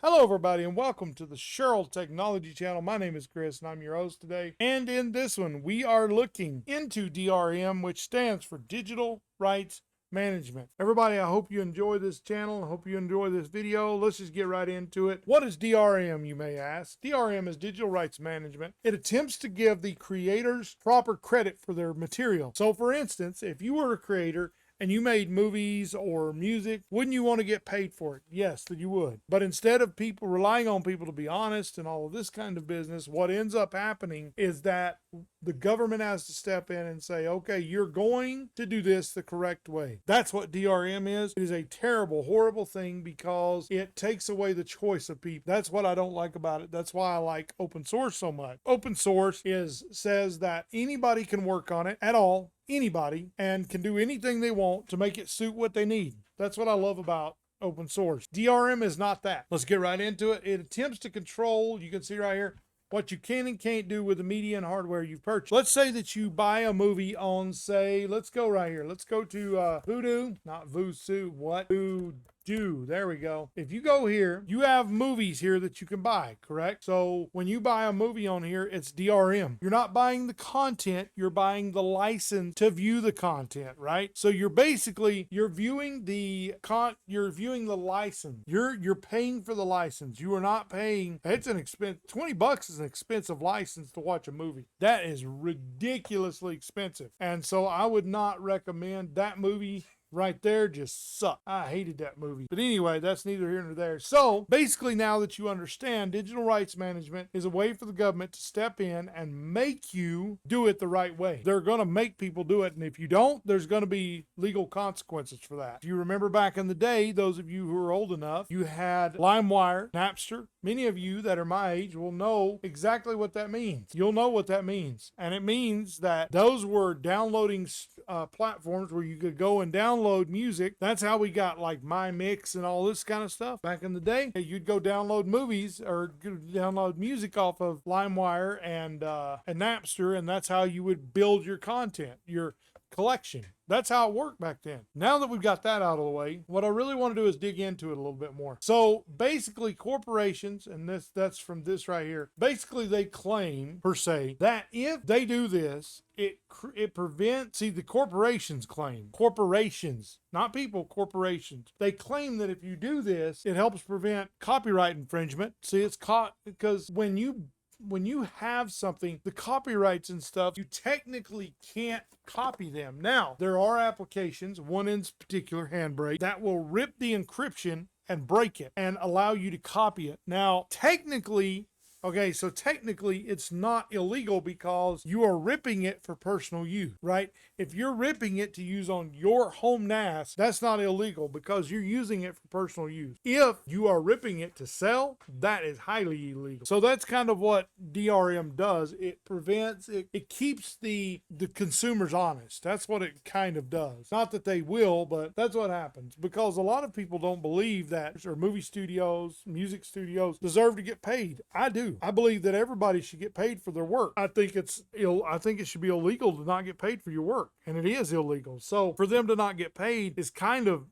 Hello, everybody, and welcome to the Cheryl Technology Channel. My name is Chris, and I'm your host today. And in this one, we are looking into DRM, which stands for Digital Rights Management. Everybody, I hope you enjoy this channel. I hope you enjoy this video. Let's just get right into it. What is DRM, you may ask? DRM is Digital Rights Management. It attempts to give the creators proper credit for their material. So, for instance, if you were a creator and you made movies or music, wouldn't you want to get paid for it? Yes, that you would. But instead of people relying on people to be honest and all of this kind of business, what ends up happening is that the government has to step in and say, okay, you're going to do this the correct way. That's what DRM is. It is a terrible, horrible thing because it takes away the choice of people. That's what I don't like about it. That's why I like open source so much. Open source says that anybody can work on it at all, anybody, and can do anything they want to make it suit what they need. That's what I love about open source. DRM is not that. Let's get right into it. It attempts to control, you can see right here, what you can and can't do with the media and hardware you've purchased. Let's say that you buy a movie on, say, let's go right here. Let's go to Voodoo, not Vusu, what? Voodoo. There we go. If you go here, you have movies here that you can buy, correct? So when you buy a movie on here, it's DRM. You're not buying the content, you're buying the license to view the content, right? So you're viewing the license. You're paying for the license. You are not paying. It's an expense. $20 is an expensive license to watch a movie. That is ridiculously expensive. And so I would not recommend that movie. Right there just sucked. I hated that movie. But anyway, that's neither here nor there. So basically, now that you understand, digital rights management is a way for the government to step in and make you do it the right way. They're going to make people do it. And if you don't, there's going to be legal consequences for that. If you remember back in the day, those of you who are old enough, you had LimeWire, Napster. Many of you that are my age will know exactly what that means. You'll know what that means. And it means that those were downloading platforms where you could go and download music. That's how we got like My Mix and all this kind of stuff. Back in the day, you'd go download movies or download music off of LimeWire and Napster, and that's how you would build your content, your collection. That's how it worked back then. Now that we've got that out of the way, what I really want to do is dig into it a little bit more. So basically corporations, and that's from this right here, basically they claim, per se, that if they do this, it prevents, see, the corporations claim, corporations, not people, corporations. They claim that if you do this, it helps prevent copyright infringement. See, it's caught because when you have something, the copyrights and stuff, you technically can't copy them. Now, there are applications, one in particular, Handbrake, that will rip the encryption and break it and allow you to copy it. Now, technically, it's not illegal because you are ripping it for personal use, right? If you're ripping it to use on your home NAS, that's not illegal because you're using it for personal use. If you are ripping it to sell, that is highly illegal. So that's kind of what DRM does. It prevents, it keeps the consumers honest. That's what it kind of does. Not that they will, but that's what happens because a lot of people don't believe that movie studios, music studios deserve to get paid. I do. I believe that everybody should get paid for their work. I think it should be illegal to not get paid for your work, and it is illegal. So for them to not get paid is kind of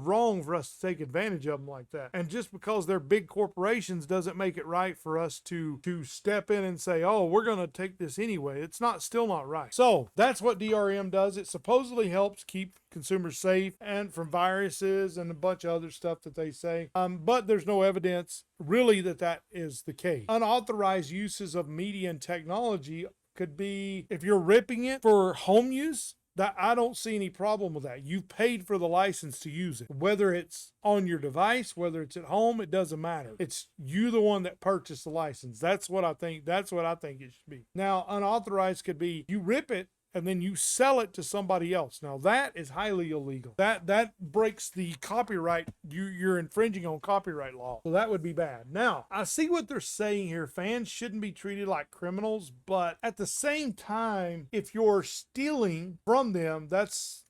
wrong for us to take advantage of them like that. And just because they're big corporations doesn't make it right for us to step in and say, oh, we're going to take this anyway. It's still not right. So that's what DRM does. It supposedly helps keep consumers safe and from viruses and a bunch of other stuff that they say. But there's no evidence really that is the case. Unauthorized uses of media and technology could be, if you're ripping it for home use, that I don't see any problem with that. You paid for the license to use it. Whether it's on your device, whether it's at home, it doesn't matter. It's you the one that purchased the license. That's what I think it should be. Now, unauthorized could be you rip it and then you sell it to somebody else. Now that is highly illegal. That breaks the copyright. You're infringing on copyright law. So that would be bad. Now, I see what they're saying here. Fans shouldn't be treated like criminals, but at the same time, if you're stealing from them,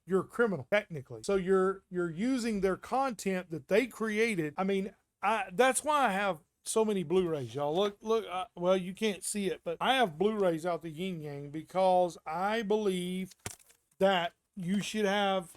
you're a criminal technically. So you're using their content that they created. I mean, that's why I have so many Blu-rays, y'all. Look, well, you can't see it, but I have Blu-rays out the yin yang because I believe that you should have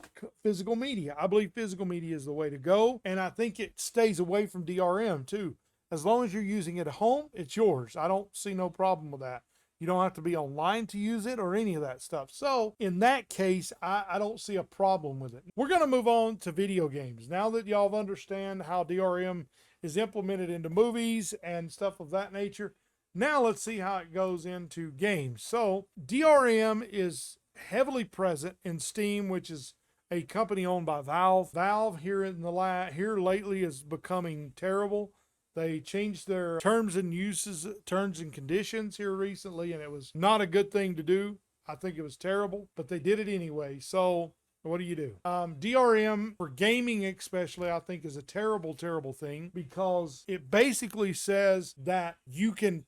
physical media. I believe physical media is the way to go, and I think it stays away from DRM too. As long as you're using it at home, it's yours. I don't see no problem with that. You don't have to be online to use it or any of that stuff. So in that case, I don't see a problem with it. We're going to move on to video games. Now that y'all understand how DRM is implemented into movies and stuff of that nature, now let's see how it goes into games. So DRM is heavily present in Steam, which is a company owned by Valve. Valve here lately is becoming terrible. They changed their terms and conditions here recently, and it was not a good thing to do. I think it was terrible, but they did it anyway. So what do you do? DRM for gaming especially, I think, is a terrible, terrible thing, because it basically says that you can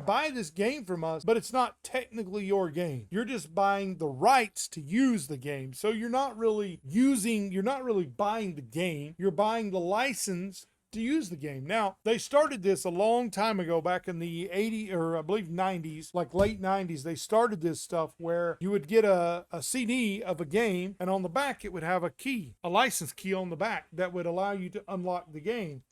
buy this game from us, but it's not technically your game. You're just buying the rights to use the game. So you're not really buying the game. You're buying the license to use the game. Now, they started this a long time ago, back in the 80s, or I believe 90s, like late 90s. They started this stuff where you would get a CD of a game, and on the back it would have a license key on the back that would allow you to unlock the game.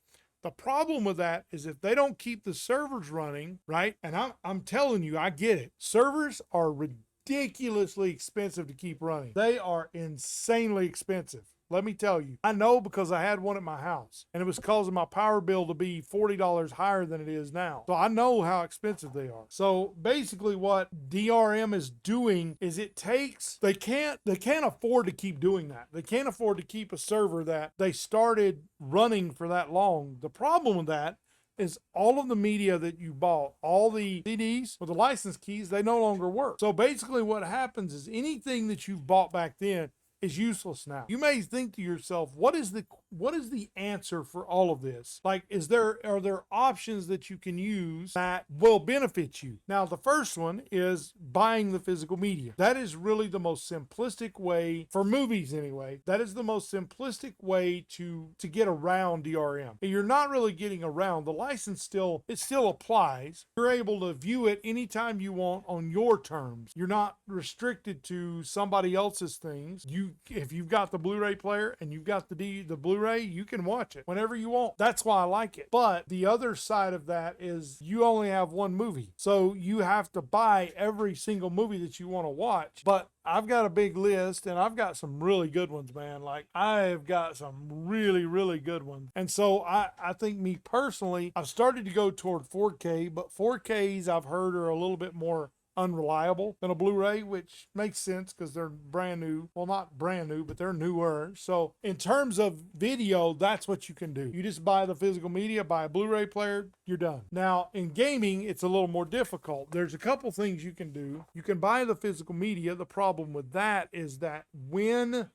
The problem with that is if they don't keep the servers running, right? And I'm telling you, I get it. Servers are ridiculously expensive to keep running. They are insanely expensive. Let me tell you, I know, because I had one at my house, and it was causing my power bill to be $40 higher than it is now. So I know how expensive they are. So basically what DRM is doing is they can't afford to keep doing that. They can't afford to keep a server that they started running for that long. The problem with that is all of the media that you bought, all the CDs with the license keys, they no longer work. So basically what happens is anything that you've bought back then is useless now. You may think to yourself, what is the answer for all of this? Like, are there options that you can use that will benefit you? Now, the first one is buying the physical media. That is really the most simplistic way, for movies anyway, that is the most simplistic way to get around DRM. You're not really getting around. The license still applies. You're able to view it anytime you want on your terms. You're not restricted to somebody else's things. If you've got the Blu-ray player and you've got the Blu-ray, you can watch it whenever you want. That's why I like it. But the other side of that is you only have one movie. So you have to buy every single movie that you want to watch. But I've got a big list, and I've got some really good ones, man. Like, I've got some really, really good ones. And so I think, me personally, I've started to go toward 4K, but 4Ks I've heard are a little bit more unreliable than a Blu-ray, which makes sense because they're brand new. Well, not brand new, but they're newer. So in terms of video, that's what you can do. You just buy the physical media, buy a Blu-ray player, you're done. Now, in gaming, it's a little more difficult. There's a couple things you can do. You can buy the physical media. The problem with that is that when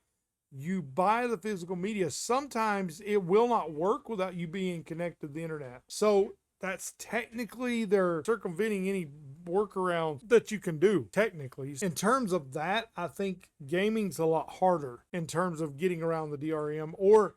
you buy the physical media, sometimes it will not work without you being connected to the internet. So that's technically, they're circumventing any workaround that you can do, technically. In terms of that, I think gaming's a lot harder in terms of getting around the DRM or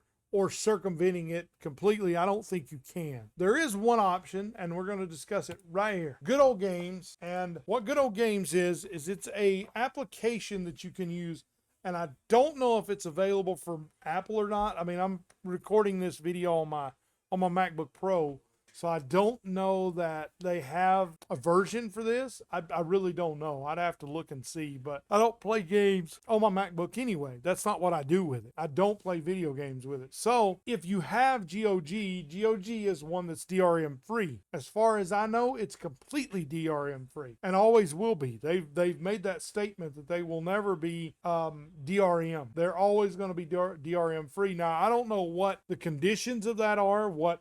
circumventing it completely. I don't think you can. There is one option, and we're going to discuss it right here. Good Old Games. And what Good Old Games is it's a application that you can use, and I don't know if it's available for Apple or not. I mean, I'm recording this video on my MacBook Pro, so I don't know that they have a version for this. I really don't know. I'd have to look and see, but I don't play games on my MacBook anyway. That's not what I do with it. I don't play video games with it. So if you have GOG is one that's DRM free. As far as I know, it's completely DRM free and always will be. They've made that statement that they will never be DRM. They're always going to be DRM free. Now, I don't know what the conditions of that are, what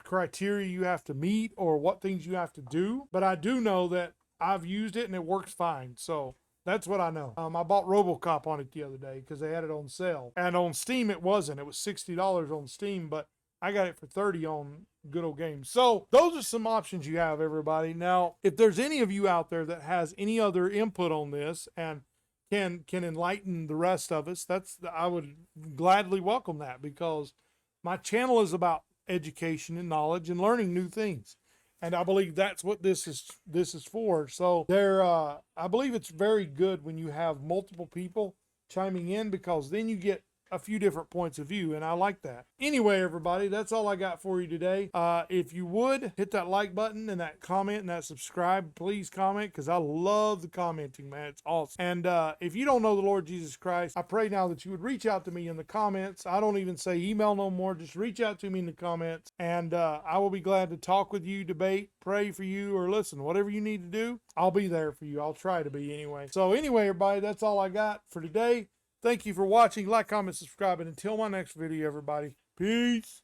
criteria you have to meet or what things you have to do, but I do know that I've used it and it works fine. So that's what I know. I bought RoboCop on it the other day because they had it on sale, and on Steam it wasn't. It was $60 on Steam, but I got it for $30 on Good Old Games. So those are some options you have, everybody. Now, if there's any of you out there that has any other input on this and can enlighten the rest of us, I would gladly welcome that, because my channel is about education and knowledge and learning new things. And I believe that's what this is for. So I believe it's very good when you have multiple people chiming in, because then you get a few different points of view, and I like that. Anyway, everybody, that's all I got for you today. If you would hit that like button and that comment and that subscribe, please comment, because I love the commenting, man. It's awesome. And if you don't know the Lord Jesus Christ, I pray now that you would reach out to me in the comments. I don't even say email no more. Just reach out to me in the comments, and I will be glad to talk with you, debate, pray for you, or listen, whatever you need to do, I'll be there for you. I'll try to be anyway. So anyway, everybody, that's all I got for today. Thank you for watching. Like, comment, subscribe, and until my next video, everybody, peace.